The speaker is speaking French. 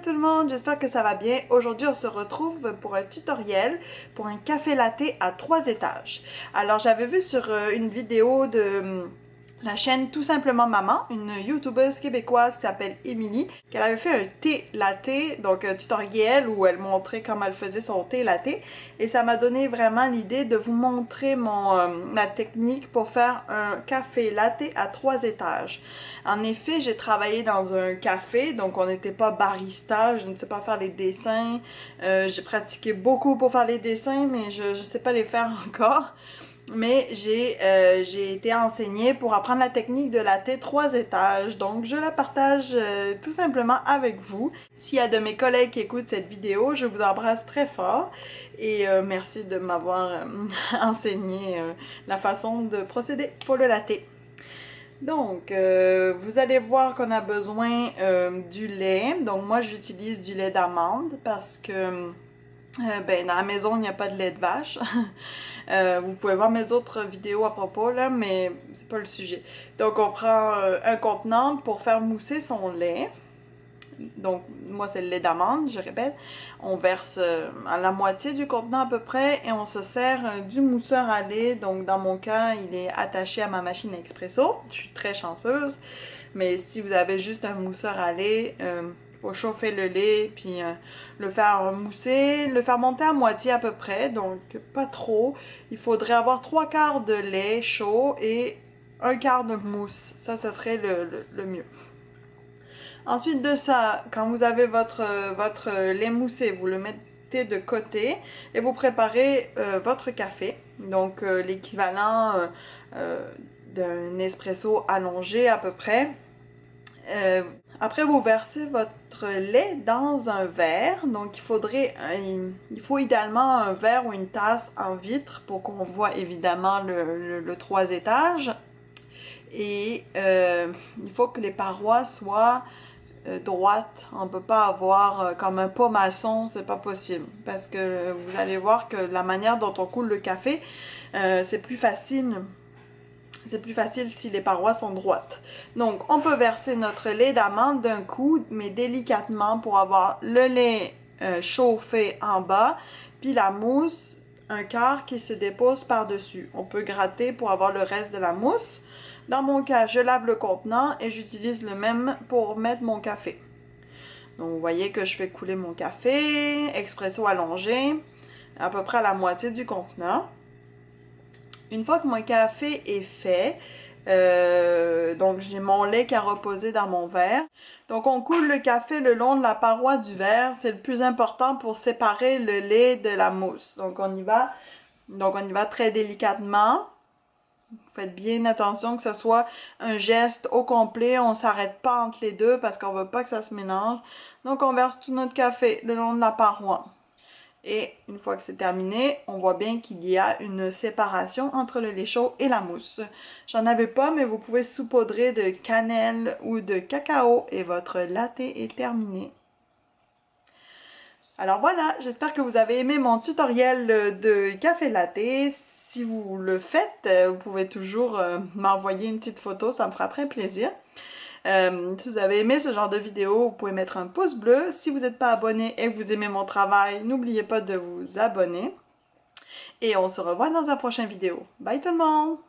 tout le monde, j'espère que ça va bien. Aujourd'hui on se retrouve pour un tutoriel pour un café latte à 3 étages. Alors j'avais vu sur une vidéo de la chaîne Tout Simplement Maman, une youtubeuse québécoise qui s'appelle Émilie, qu'elle avait fait un thé latte, donc un tutoriel où elle montrait comment elle faisait son thé latte. Et ça m'a donné vraiment l'idée de vous montrer ma technique pour faire un café latte à 3 étages. En effet, j'ai travaillé dans un café, donc on n'était pas barista, je ne sais pas faire les dessins. J'ai pratiqué beaucoup pour faire les dessins, mais je ne sais pas les faire encore. Mais j'ai été enseignée pour apprendre la technique de latte 3 étages, donc je la partage tout simplement avec vous. S'il y a de mes collègues qui écoutent cette vidéo, je vous embrasse très fort et merci de m'avoir enseigné la façon de procéder pour le latte. Donc, vous allez voir qu'on a besoin du lait. Donc moi j'utilise du lait d'amande parce que ben, dans la maison, il n'y a pas de lait de vache. Vous pouvez voir mes autres vidéos à propos, là, mais c'est pas le sujet. Donc, on prend un contenant pour faire mousser son lait. Donc, moi, c'est le lait d'amande, je répète. On verse à la moitié du contenant à peu près et on se sert du mousseur à lait. Donc, dans mon cas, il est attaché à ma machine à expresso. Je suis très chanceuse. Mais si vous avez juste un mousseur à lait, faut chauffer le lait, puis le faire mousser, le faire monter à moitié à peu près, donc pas trop. Il faudrait avoir 3/4 de lait chaud et 1/4 de mousse. Ça serait le mieux. Ensuite de ça, quand vous avez votre lait moussé, vous le mettez de côté et vous préparez votre café. Donc l'équivalent d'un espresso allongé à peu près. Après, vous versez votre lait dans un verre. Donc, il faut idéalement un verre ou une tasse en vitre pour qu'on voit évidemment le 3 étages. Et il faut que les parois soient droites. On ne peut pas avoir comme un pot maçon, c'est pas possible. Parce que vous allez voir que la manière dont on coule le café, c'est plus facile. C'est plus facile si les parois sont droites. Donc, on peut verser notre lait d'amande d'un coup, mais délicatement pour avoir le lait chauffé en bas, puis la mousse, un quart qui se dépose par-dessus. On peut gratter pour avoir le reste de la mousse. Dans mon cas, je lave le contenant et j'utilise le même pour mettre mon café. Donc, vous voyez que je fais couler mon café, expresso allongé, à peu près à la moitié du contenant. Une fois que mon café est fait, donc j'ai mon lait qui a reposé dans mon verre. Donc on coule le café le long de la paroi du verre. C'est le plus important pour séparer le lait de la mousse. Donc on y va très délicatement. Faites bien attention que ce soit un geste au complet. On ne s'arrête pas entre les deux parce qu'on ne veut pas que ça se mélange. Donc on verse tout notre café le long de la paroi. Et une fois que c'est terminé, on voit bien qu'il y a une séparation entre le lait chaud et la mousse. J'en avais pas, mais vous pouvez saupoudrer de cannelle ou de cacao et votre latte est terminé. Alors voilà, j'espère que vous avez aimé mon tutoriel de café latte. Si vous le faites, vous pouvez toujours m'envoyer une petite photo, ça me fera très plaisir. Si vous avez aimé ce genre de vidéo, vous pouvez mettre un pouce bleu. Si vous n'êtes pas abonné et que vous aimez mon travail, n'oubliez pas de vous abonner. Et on se revoit dans un prochain vidéo. Bye tout le monde!